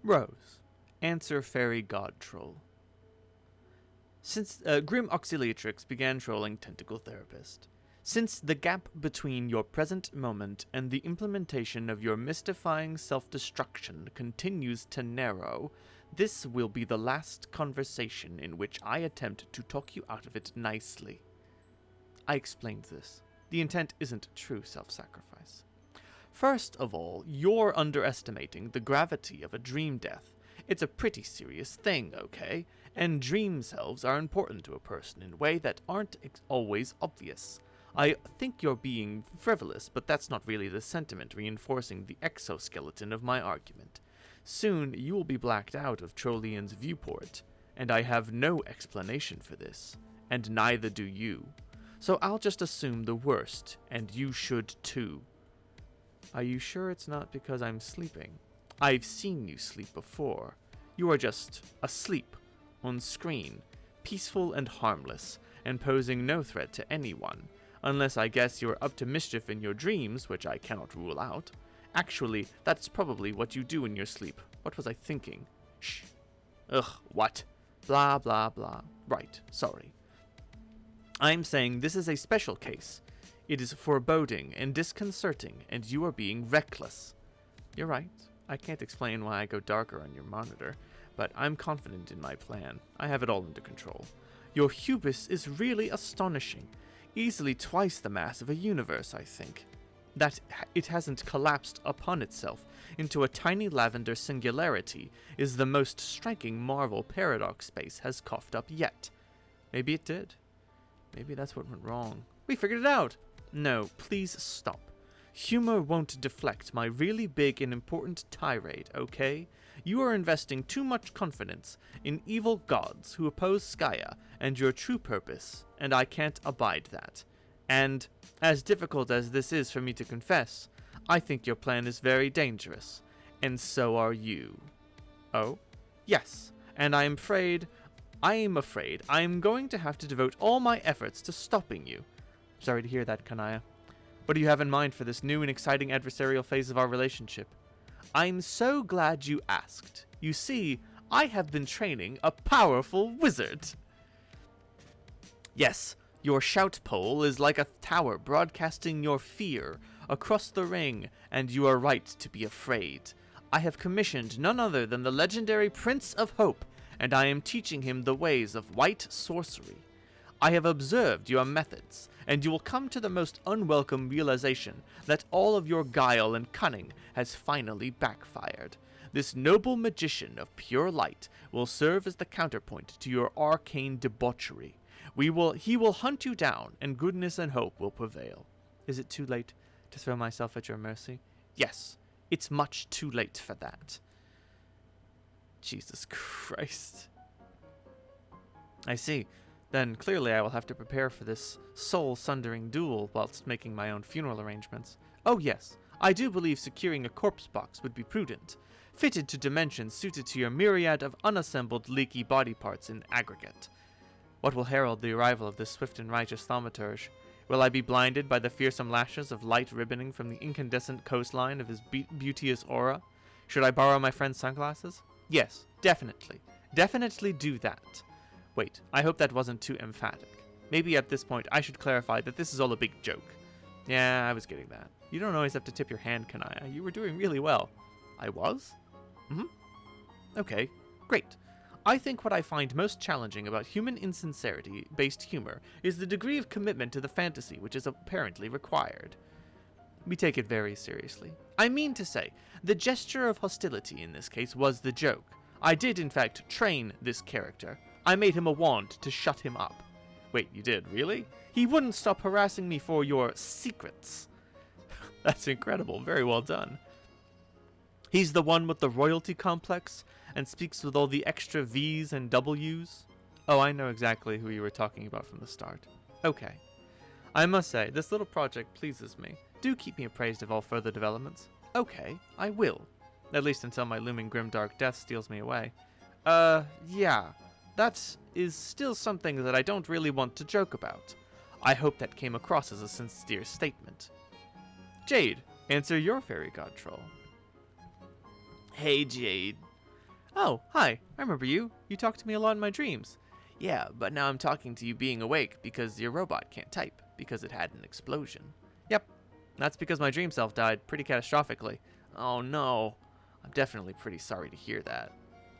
Rose, answer fairy god troll. Since Grim Auxiliatrix began trolling Tentacle Therapist. Since the gap between your present moment and the implementation of your mystifying self-destruction continues to narrow, this will be the last conversation in which I attempt to talk you out of it nicely. I explained this. The intent isn't true self-sacrifice. First of all, you're underestimating the gravity of a dream death. It's a pretty serious thing, okay? And dream selves are important to a person in a way that aren't always obvious. I think you're being frivolous, but that's not really the sentiment reinforcing the exoskeleton of my argument. Soon you will be blacked out of Trollian's viewport, and I have no explanation for this, and neither do you. So I'll just assume the worst, and you should too. Are you sure it's not because I'm sleeping? I've seen you sleep before. You are just asleep, on screen, peaceful and harmless, and posing no threat to anyone. Unless I guess you're up to mischief in your dreams, which I cannot rule out. Actually, that's probably what you do in your sleep. What was I thinking? Shh. Ugh, what? Blah, blah, blah. Right, sorry. I'm saying this is a special case. It is foreboding and disconcerting, and you are being reckless. You're right. I can't explain why I go darker on your monitor, but I'm confident in my plan. I have it all under control. Your hubris is really astonishing. Easily twice the mass of a universe, I think. That it hasn't collapsed upon itself into a tiny lavender singularity is the most striking marvel paradox space has coughed up yet. Maybe it did. Maybe that's what went wrong. We figured it out! No, please stop. Humor won't deflect my really big and important tirade, okay? You are investing too much confidence in evil gods who oppose Skaya and your true purpose, and I can't abide that. And, as difficult as this is for me to confess, I think your plan is very dangerous, and so are you. Oh? Yes, and I am afraid I am going to have to devote all my efforts to stopping you. Sorry to hear that, Kanaya. What do you have in mind for this new and exciting adversarial phase of our relationship? I'm so glad you asked. You see, I have been training a powerful wizard. Yes, your shout pole is like a tower broadcasting your fear across the ring, and you are right to be afraid. I have commissioned none other than the legendary Prince of Hope, and I am teaching him the ways of white sorcery. I have observed your methods, and you will come to the most unwelcome realization that all of your guile and cunning has finally backfired. This noble magician of pure light will serve as the counterpoint to your arcane debauchery. He will hunt you down, and goodness and hope will prevail. Is it too late to throw myself at your mercy? Yes, it's much too late for that. Jesus Christ. I see. Then clearly I will have to prepare for this soul-sundering duel whilst making my own funeral arrangements. Oh yes, I do believe securing a corpse box would be prudent, fitted to dimensions suited to your myriad of unassembled leaky body parts in aggregate. What will herald the arrival of this swift and righteous thaumaturge? Will I be blinded by the fearsome lashes of light ribboning from the incandescent coastline of his beauteous aura? Should I borrow my friend's sunglasses? Yes, definitely. Definitely do that. Wait, I hope that wasn't too emphatic. Maybe at this point I should clarify that this is all a big joke. Yeah, I was getting that. You don't always have to tip your hand, Kanaya. You were doing really well. I was? Okay, great. I think what I find most challenging about human insincerity-based humor is the degree of commitment to the fantasy which is apparently required. We take it very seriously. I mean to say, the gesture of hostility in this case was the joke. I did, in fact, train this character. I made him a wand to shut him up. Wait, you did, really? He wouldn't stop harassing me for your secrets. That's incredible. Very well done. He's the one with the royalty complex and speaks with all the extra V's and W's. Oh, I know exactly who you were talking about from the start. Okay. I must say, this little project pleases me. Do keep me appraised of all further developments. Okay, I will. At least until my looming grimdark death steals me away. Yeah. That is still something that I don't really want to joke about. I hope that came across as a sincere statement. Jade, answer your fairy god troll. Hey Jade. Oh, hi, I remember you. You talked to me a lot in my dreams. Yeah, but now I'm talking to you being awake because your robot can't type because it had an explosion. Yep, that's because my dream self died pretty catastrophically. Oh no, I'm definitely pretty sorry to hear that.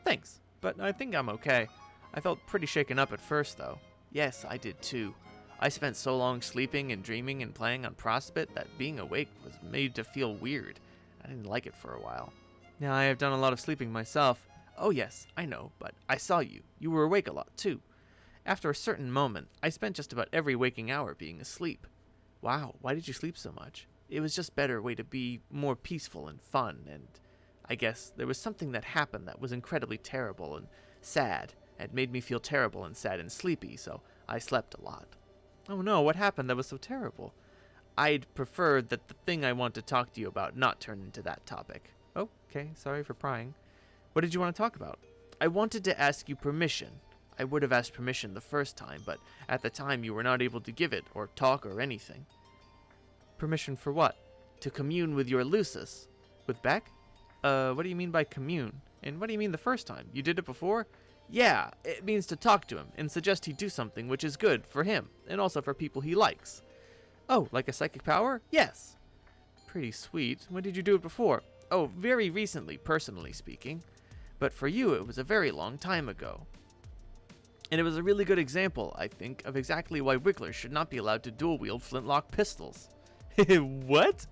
Thanks, but I think I'm okay. I felt pretty shaken up at first though. Yes, I did too. I spent so long sleeping and dreaming and playing on Prospect that being awake was made to feel weird. I didn't like it for a while. Now I have done a lot of sleeping myself. Oh yes, I know, but I saw you. You were awake a lot too. After a certain moment, I spent just about every waking hour being asleep. Wow, why did you sleep so much? It was just a better way to be more peaceful and fun, and I guess there was something that happened that was incredibly terrible and sad, and made me feel terrible and sad and sleepy, so I slept a lot. Oh no, what happened that was so terrible? I'd prefer that the thing I want to talk to you about not turn into that topic. Oh, okay, sorry for prying. What did you want to talk about? I wanted to ask you permission. I would have asked permission the first time, but at the time you were not able to give it, or talk, or anything. Permission for what? To commune with your Lucis. With Beck? What do you mean by commune? And what do you mean the first time? You did it before? Yeah, it means to talk to him, and suggest he do something which is good for him, and also for people he likes. Oh, like a psychic power? Yes. Pretty sweet. When did you do it before? Oh, very recently, personally speaking. But for you, it was a very long time ago. And it was a really good example, I think, of exactly why Wigglers should not be allowed to dual-wield flintlock pistols. What?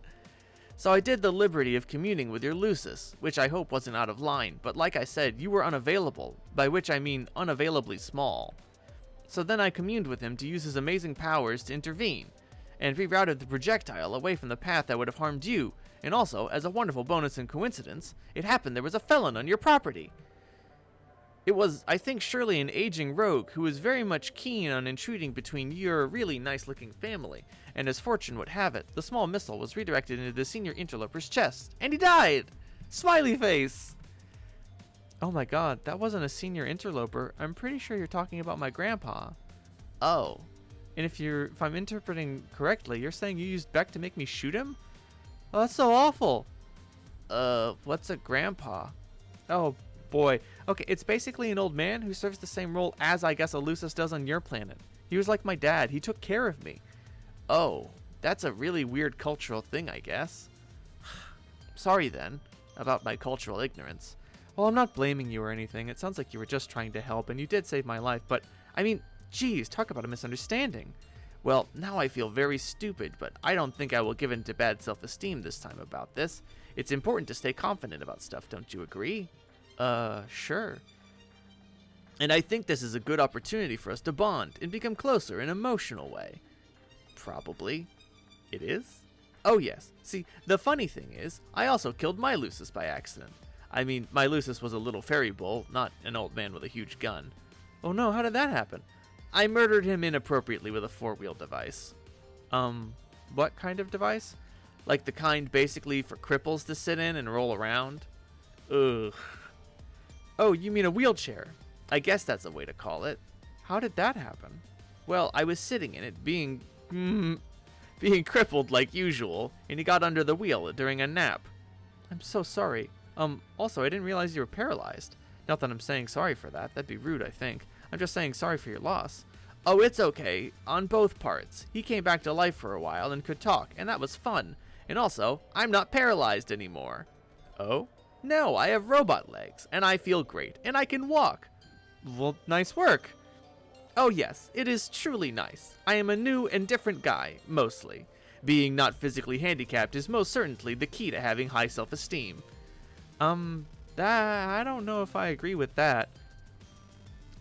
So I did the liberty of communing with your Lucis, which I hope wasn't out of line, but like I said, you were unavailable, by which I mean unavailably small. So then I communed with him to use his amazing powers to intervene, and rerouted the projectile away from the path that would have harmed you, and also, as a wonderful bonus and coincidence, it happened there was a felon on your property. It was, I think, surely an aging rogue who was very much keen on intruding between your really nice-looking family, and as fortune would have it, the small missile was redirected into the senior interloper's chest, and he died! Smiley face! Oh my god, that wasn't a senior interloper. I'm pretty sure you're talking about my grandpa. Oh. And if I'm interpreting correctly, you're saying you used Beck to make me shoot him? Oh, that's so awful. What's a grandpa? Oh, boy. Okay, it's basically an old man who serves the same role as I guess a Lucis does on your planet. He was like my dad. He took care of me. Oh, that's a really weird cultural thing, I guess. Sorry then, about my cultural ignorance. Well, I'm not blaming you or anything. It sounds like you were just trying to help, and you did save my life, but, I mean, geez, talk about a misunderstanding. Well, now I feel very stupid, but I don't think I will give in to bad self-esteem this time about this. It's important to stay confident about stuff, don't you agree? Sure. And I think this is a good opportunity for us to bond and become closer in an emotional way. Probably. It is? Oh yes. See, the funny thing is, I also killed my Lucis by accident. I mean, my Lucis was a little fairy bull, not an old man with a huge gun. Oh no, how did that happen? I murdered him inappropriately with a 4-wheel device. What kind of device? Like the kind basically for cripples to sit in and roll around? Ugh. Oh, you mean a wheelchair? I guess that's a way to call it. How did that happen? Well, I was sitting in it, being crippled like usual, and he got under the wheel during a nap. I'm so sorry. Also, I didn't realize you were paralyzed. Not that I'm saying sorry for that. That'd be rude, I think. I'm just saying sorry for your loss. Oh, it's okay. On both parts. He came back to life for a while and could talk, and that was fun. And also, I'm not paralyzed anymore. Oh? No, I have robot legs, and I feel great, and I can walk. Well, nice work. Oh yes, it is truly nice. I am a new and different guy, mostly. Being not physically handicapped is most certainly the key to having high self-esteem. I don't know if I agree with that.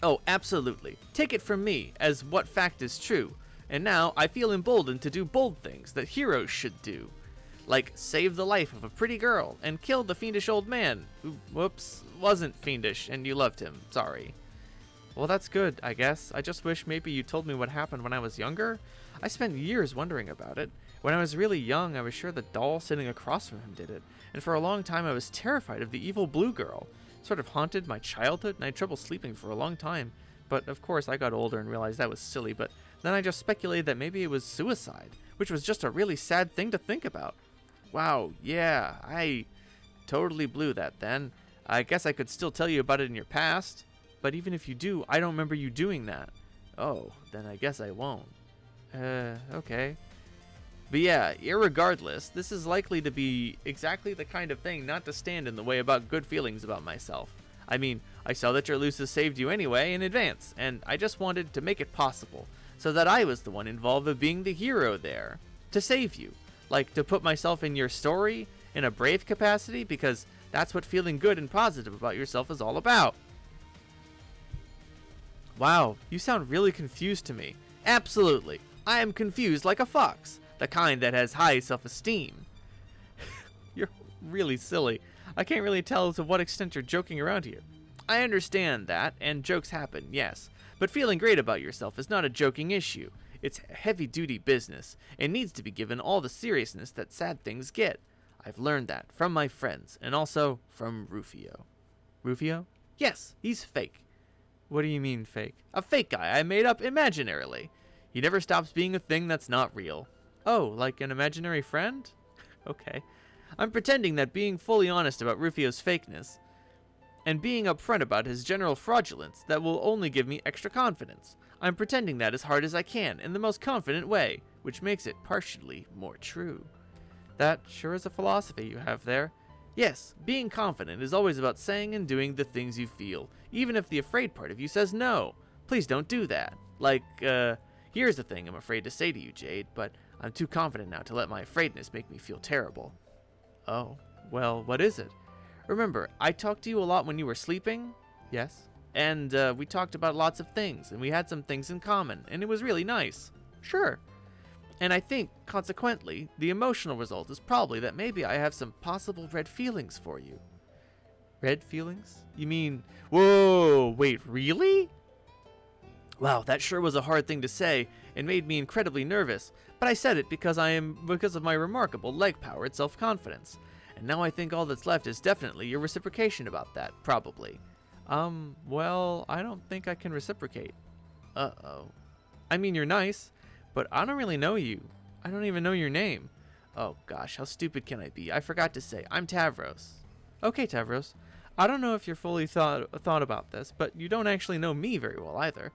Oh, absolutely. Take it from me as what fact is true, and now I feel emboldened to do bold things that heroes should do. Like save the life of a pretty girl and kill the fiendish old man who, whoops, wasn't fiendish and you loved him. Sorry. Well, that's good, I guess. I just wish maybe you told me what happened when I was younger. I spent years wondering about it. When I was really young, I was sure the doll sitting across from him did it, and for a long time I was terrified of the evil blue girl. Sort of haunted my childhood, and I had trouble sleeping for a long time. But of course I got older and realized that was silly, but then I just speculated that maybe it was suicide, which was just a really sad thing to think about. Wow, yeah, I totally blew that then. I guess I could still tell you about it in your past, but even if you do, I don't remember you doing that. Oh, then I guess I won't. Okay. But yeah, irregardless, this is likely to be exactly the kind of thing not to stand in the way about good feelings about myself. I mean, I saw that your Lucis saved you anyway in advance, and I just wanted to make it possible, so that I was the one involved of being the hero there, to save you. Like, to put myself in your story in a brave capacity, because that's what feeling good and positive about yourself is all about. Wow, you sound really confused to me. Absolutely. I am confused like a fox, the kind that has high self-esteem. You're really silly. I can't really tell to what extent you're joking around here. I understand that, and jokes happen, yes. But feeling great about yourself is not a joking issue. It's heavy-duty business, and needs to be given all the seriousness that sad things get. I've learned that from my friends, and also from Rufio. Rufio? Yes, he's fake. What do you mean fake? A fake guy I made up imaginarily. He never stops being a thing that's not real. Oh, like an imaginary friend? Okay. I'm pretending that being fully honest about Rufio's fakeness, and being upfront about his general fraudulence, that will only give me extra confidence. I'm pretending that as hard as I can, in the most confident way, which makes it partially more true. That sure is a philosophy you have there. Yes, being confident is always about saying and doing the things you feel, even if the afraid part of you says no. Please don't do that. Like, here's the thing I'm afraid to say to you, Jade, but I'm too confident now to let my afraidness make me feel terrible. Oh, well, what is it? Remember, I talked to you a lot when you were sleeping? Yes. And we talked about lots of things, and we had some things in common, and it was really nice. Sure. And I think, consequently, the emotional result is probably that maybe I have some possible red feelings for you. Red feelings? You mean, whoa, wait, really? Wow, that sure was a hard thing to say, and made me incredibly nervous, but I said it because of my remarkable leg-powered self-confidence. And now I think all that's left is definitely your reciprocation about that, probably. Well, I don't think I can reciprocate. Uh-oh. I mean, you're nice, but I don't really know you. I don't even know your name. Oh gosh, how stupid can I be? I forgot to say, I'm Tavros. Okay, Tavros. I don't know if you're fully thought about this, but you don't actually know me very well either.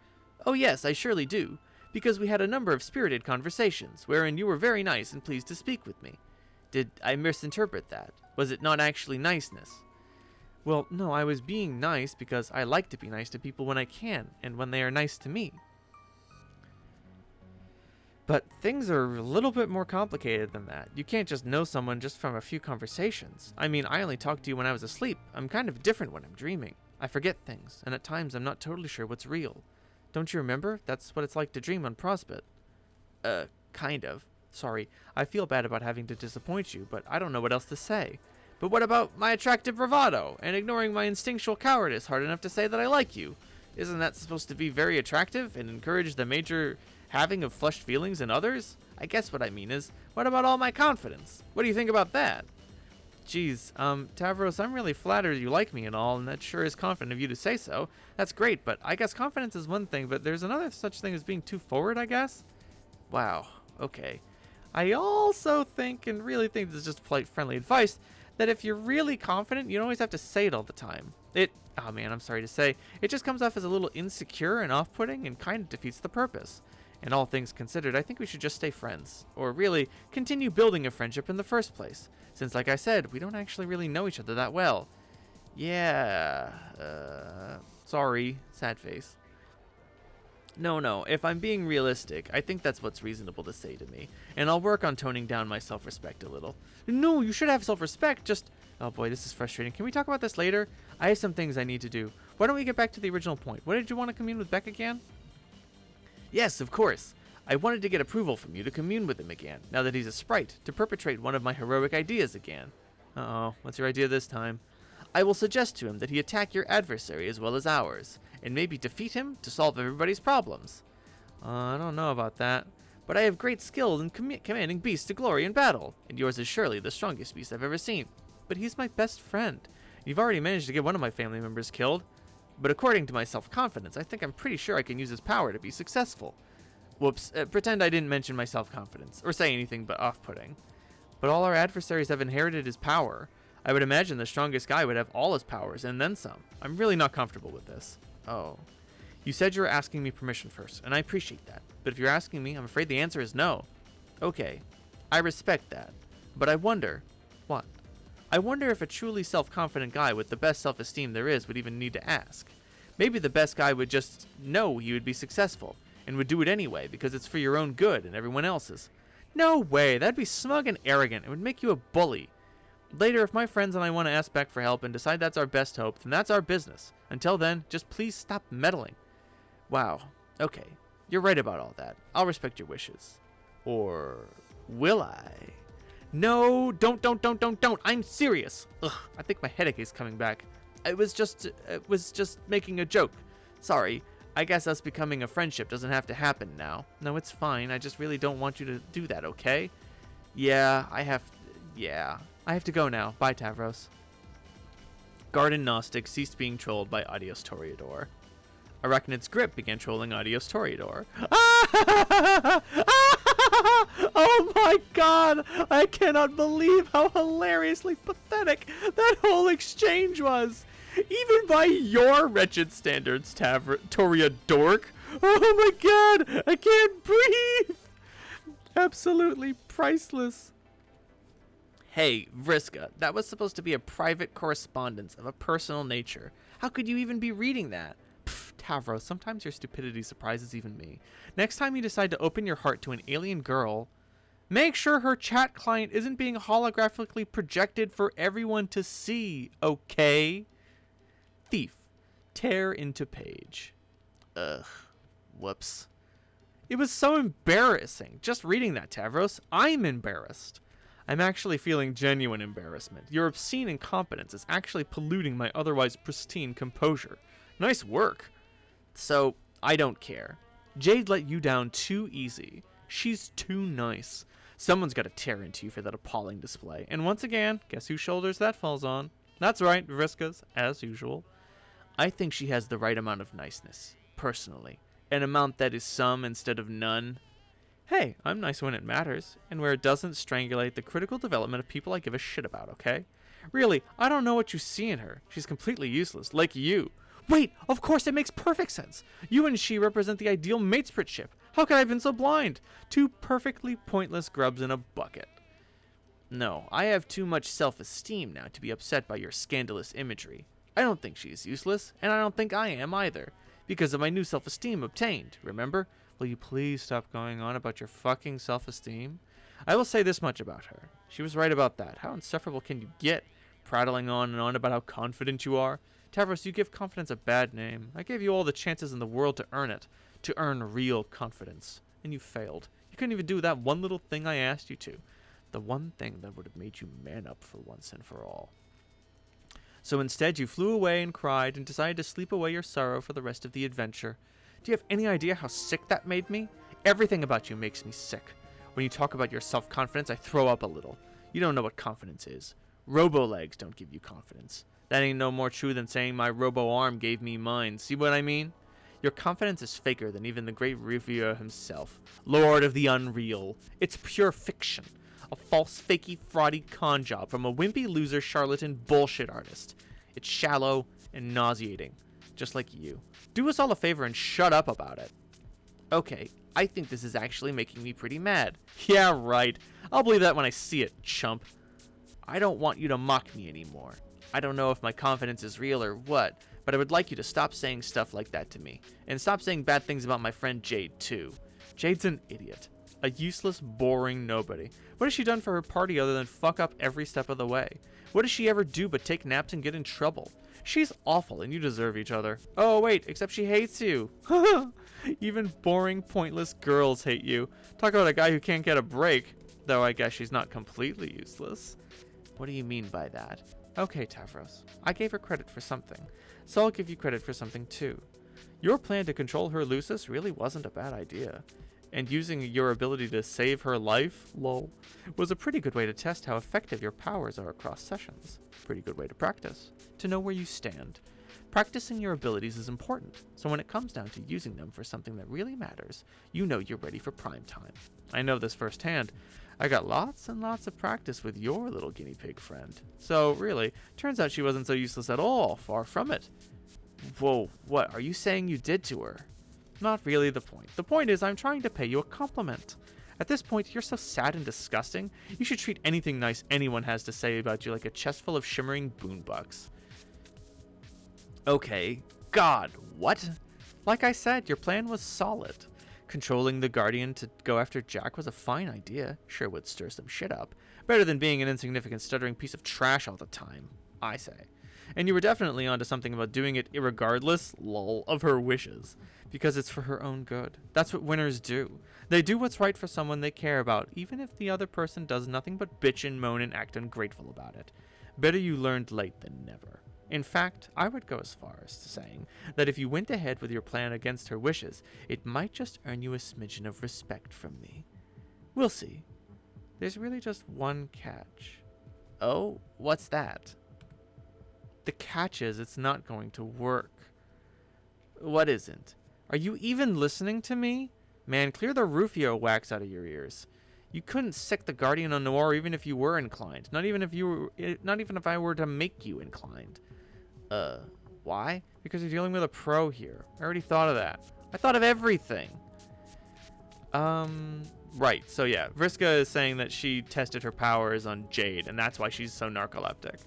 Oh yes, I surely do, because we had a number of spirited conversations, wherein you were very nice and pleased to speak with me. Did I misinterpret that? Was it not actually niceness? Well, no, I was being nice because I like to be nice to people when I can, and when they are nice to me. But things are a little bit more complicated than that. You can't just know someone just from a few conversations. I mean, I only talk to you when I was asleep. I'm kind of different when I'm dreaming. I forget things, and at times I'm not totally sure what's real. Don't you remember? That's what it's like to dream on Prospect. Kind of. Sorry, I feel bad about having to disappoint you, but I don't know what else to say. But what about my attractive bravado, and ignoring my instinctual cowardice hard enough to say that I like you? Isn't that supposed to be very attractive, and encourage the major having of flushed feelings in others? I guess what I mean is, what about all my confidence? What do you think about that? Geez, Tavros, I'm really flattered you like me and all, and that sure is confident of you to say so. That's great, but I guess confidence is one thing, but there's another such thing as being too forward, I guess? Wow, okay. I also think, and really think this is just polite, friendly advice, that if you're really confident, you don't always have to say it all the time. Oh man, I'm sorry to say, it just comes off as a little insecure and off-putting and kind of defeats the purpose. And all things considered, I think we should just stay friends. Or really, continue building a friendship in the first place. Since, like I said, we don't actually really know each other that well. Yeah, sorry, sad face. No, if I'm being realistic, I think that's what's reasonable to say to me. And I'll work on toning down my self-respect a little. No, you should have self-respect, just... Oh boy, this is frustrating. Can we talk about this later? I have some things I need to do. Why don't we get back to the original point? What did you want to commune with Beck again? Yes, of course. I wanted to get approval from you to commune with him again, now that he's a sprite, to perpetrate one of my heroic ideas again. Uh-oh, what's your idea this time? I will suggest to him that he attack your adversary as well as ours, and maybe defeat him to solve everybody's problems. I don't know about that, but I have great skill in commanding beasts to glory in battle, and yours is surely the strongest beast I've ever seen. But he's my best friend. You've already managed to get one of my family members killed, but according to my self-confidence, I think I'm pretty sure I can use his power to be successful. Whoops, pretend I didn't mention my self-confidence, or say anything but off-putting. But all our adversaries have inherited his power. I would imagine the strongest guy would have all his powers and then some. I'm really not comfortable with this. Oh. You said you were asking me permission first, and I appreciate that. But if you're asking me, I'm afraid the answer is no. Okay. I respect that. But I wonder... What? I wonder if a truly self-confident guy with the best self-esteem there is would even need to ask. Maybe the best guy would just know he would be successful, and would do it anyway because it's for your own good and everyone else's. No way, that'd be smug and arrogant. It would make you a bully. Later, if my friends and I want to ask Beck for help and decide that's our best hope, then that's our business. Until then, just please stop meddling. Wow. Okay. You're right about all that. I'll respect your wishes. Or will I? No, don't. I'm serious. Ugh, I think my headache is coming back. It was just making a joke. Sorry. I guess us becoming a friendship doesn't have to happen now. No, it's fine. I just really don't want you to do that, okay? Yeah, I have to go now. Bye, Tavros. Garden Gnostic ceased being trolled by Adios Toreador. Arachnid's grip began trolling Adios Toreador. Oh my god! I cannot believe how hilariously pathetic that whole exchange was! Even by your wretched standards, Toreador. Oh my god! I can't breathe! Absolutely priceless. Hey, Vriska, that was supposed to be a private correspondence of a personal nature. How could you even be reading that? Pfft, Tavros, sometimes your stupidity surprises even me. Next time you decide to open your heart to an alien girl, make sure her chat client isn't being holographically projected for everyone to see, okay? Thief. Tear into page. Ugh. Whoops. It was so embarrassing. Just reading that, Tavros. I'm embarrassed. I'm actually feeling genuine embarrassment. Your obscene incompetence is actually polluting my otherwise pristine composure. Nice work. So, I don't care. Jade let you down too easy. She's too nice. Someone's got to tear into you for that appalling display. And once again, guess whose shoulders that falls on? That's right, Vriska's, as usual. I think she has the right amount of niceness, personally. An amount that is some instead of none. Hey, I'm nice when it matters, and where it doesn't strangulate the critical development of people I give a shit about, okay? Really, I don't know what you see in her. She's completely useless, like you. Wait, of course, it makes perfect sense. You and she represent the ideal matespritship. How could I have been so blind? Two perfectly pointless grubs in a bucket. No, I have too much self-esteem now to be upset by your scandalous imagery. I don't think she is useless, and I don't think I am either, because of my new self-esteem obtained, remember? Will you please stop going on about your fucking self-esteem? I will say this much about her. She was right about that. How insufferable can you get? Prattling on and on about how confident you are? Tavros, you give confidence a bad name. I gave you all the chances in the world to earn it. To earn real confidence. And you failed. You couldn't even do that one little thing I asked you to. The one thing that would have made you man up for once and for all. So instead you flew away and cried and decided to sleep away your sorrow for the rest of the adventure. Do you have any idea how sick that made me? Everything about you makes me sick. When you talk about your self-confidence, I throw up a little. You don't know what confidence is. Robo-legs don't give you confidence. That ain't no more true than saying my robo-arm gave me mine. See what I mean? Your confidence is faker than even the great Rivia himself. Lord of the Unreal. It's pure fiction. A false, fakey, fraudy con job from a wimpy loser charlatan bullshit artist. It's shallow and nauseating. Just like you. Do us all a favor and shut up about it. Okay, I think this is actually making me pretty mad. Yeah, right. I'll believe that when I see it, chump. I don't want you to mock me anymore. I don't know if my confidence is real or what, but I would like you to stop saying stuff like that to me. And stop saying bad things about my friend Jade, too. Jade's an idiot. A useless, boring nobody. What has she done for her party other than fuck up every step of the way? What does she ever do but take naps and get in trouble? She's awful, and you deserve each other. Oh, wait, except she hates you. Even boring, pointless girls hate you. Talk about a guy who can't get a break. Though I guess she's not completely useless. What do you mean by that? Okay, Tavros. I gave her credit for something, so I'll give you credit for something too. Your plan to control her Lucis really wasn't a bad idea. And using your ability to save her life, lol, was a pretty good way to test how effective your powers are across sessions. Pretty good way to practice, to know where you stand. Practicing your abilities is important, so when it comes down to using them for something that really matters, you know you're ready for prime time. I know this firsthand. I got lots and lots of practice with your little guinea pig friend. So, really, turns out she wasn't so useless at all. Far from it. Whoa, what are you saying you did to her? Not really the point. The point is I'm trying to pay you a compliment. At this point, you're so sad and disgusting. You should treat anything nice anyone has to say about you like a chest full of shimmering boonbucks. Okay. God, what? Like I said, your plan was solid. Controlling the Guardian to go after Jack was a fine idea. Sure would stir some shit up. Better than being an insignificant stuttering piece of trash all the time, I say. And you were definitely onto something about doing it irregardless, lol, of her wishes. Because it's for her own good. That's what winners do. They do what's right for someone they care about, even if the other person does nothing but bitch and moan and act ungrateful about it. Better you learned late than never. In fact, I would go as far as to saying that if you went ahead with your plan against her wishes, it might just earn you a smidgen of respect from me. We'll see. There's really just one catch. Oh, what's that? The catch is it's not going to work. What isn't? Are you even listening to me? Man, clear the Rufio wax out of your ears. You couldn't sick the Guardian on Noir even if you were inclined. Not even if I were to make you inclined. Why? Because you're dealing with a pro here. I already thought of that. I thought of everything. Right. So yeah, Vriska is saying that she tested her powers on Jade, and that's why she's so narcoleptic.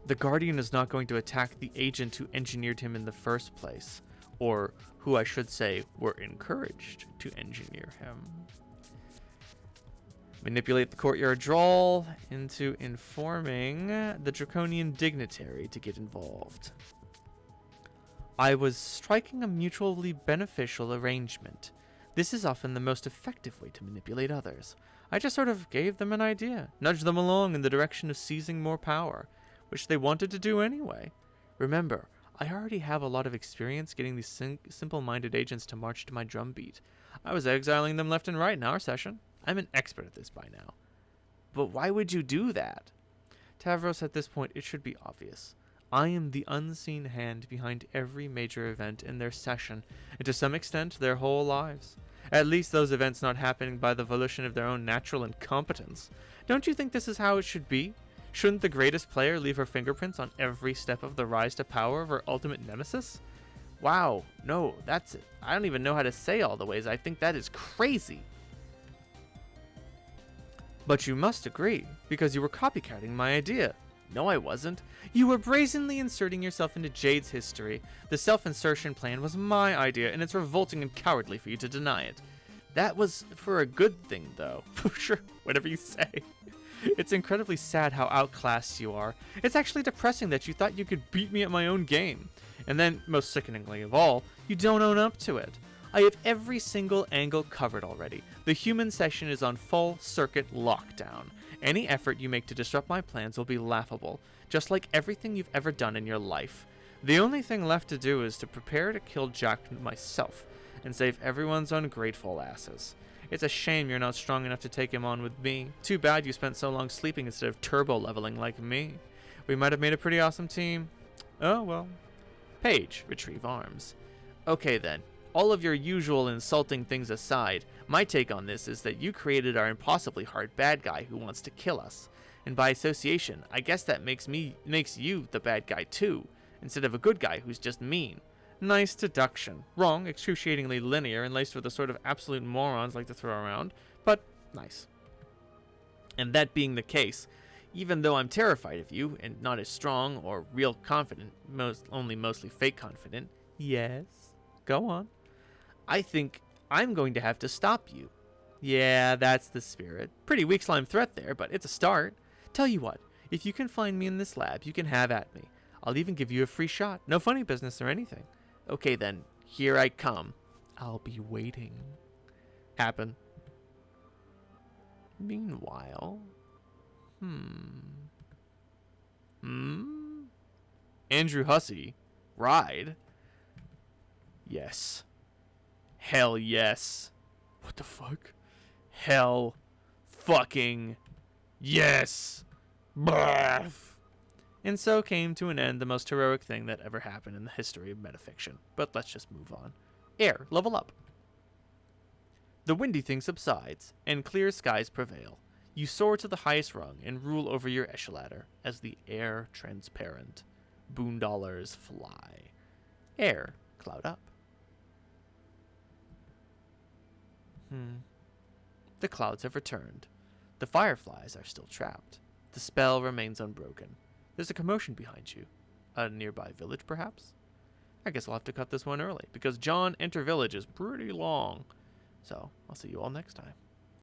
The Guardian is not going to attack the agent who engineered him in the first place. Or who I should say were encouraged to engineer him. Manipulate the courtyard drawl into informing the draconian dignitary to get involved. I was striking a mutually beneficial arrangement. This is often the most effective way to manipulate others. I just sort of gave them an idea, nudged them along in the direction of seizing more power, which they wanted to do anyway. Remember, I already have a lot of experience getting these simple-minded agents to march to my drumbeat. I was exiling them left and right in our session. I'm an expert at this by now. But why would you do that? Tavros, at this point, it should be obvious. I am the unseen hand behind every major event in their session, and to some extent, their whole lives. At least those events not happening by the volition of their own natural incompetence. Don't you think this is how it should be? Shouldn't the greatest player leave her fingerprints on every step of the rise to power of her ultimate nemesis? Wow, no, that's it. I don't even know how to say all the ways I think that is crazy. But you must agree, because you were copycatting my idea. No, I wasn't. You were brazenly inserting yourself into Jade's history. The self-insertion plan was my idea, and it's revolting and cowardly for you to deny it. That was for a good thing, though. Sure, whatever you say. It's incredibly sad how outclassed you are. It's actually depressing that you thought you could beat me at my own game. And then, most sickeningly of all, you don't own up to it. I have every single angle covered already. The human session is on full circuit lockdown. Any effort you make to disrupt my plans will be laughable, just like everything you've ever done in your life. The only thing left to do is to prepare to kill Jack myself, and save everyone's ungrateful asses. It's a shame you're not strong enough to take him on with me. Too bad you spent so long sleeping instead of turbo leveling like me. We might have made a pretty awesome team. Oh well. Paige, retrieve arms. Okay then. All of your usual insulting things aside, my take on this is that you created our impossibly hard bad guy who wants to kill us. And by association, I guess that makes you the bad guy too, instead of a good guy who's just mean. Nice deduction. Wrong, excruciatingly linear, and laced with the sort of absolute morons like to throw around, but nice. And that being the case, even though I'm terrified of you, and not as strong or real confident, only mostly fake confident, yes, go on, I think I'm going to have to stop you. Yeah, that's the spirit. Pretty weak slime threat there, but it's a start. Tell you what, if you can find me in this lab, you can have at me. I'll even give you a free shot. No funny business or anything. Okay then, here I come. I'll be waiting. Happen. Meanwhile... Andrew Hussey. Ride? Yes. Hell yes. What the fuck? Hell fucking yes. Bruh. And so came to an end the most heroic thing that ever happened in the history of metafiction. But let's just move on. Air, level up. The windy thing subsides, and clear skies prevail. You soar to the highest rung and rule over your echeladder as the air transparent. Boondollars fly. Air cloud up. The clouds have returned. The fireflies are still trapped. The spell remains unbroken. There's a commotion behind you. A nearby village, perhaps? I guess I'll have to cut this one early, because John Enter Village is pretty long. So, I'll see you all next time.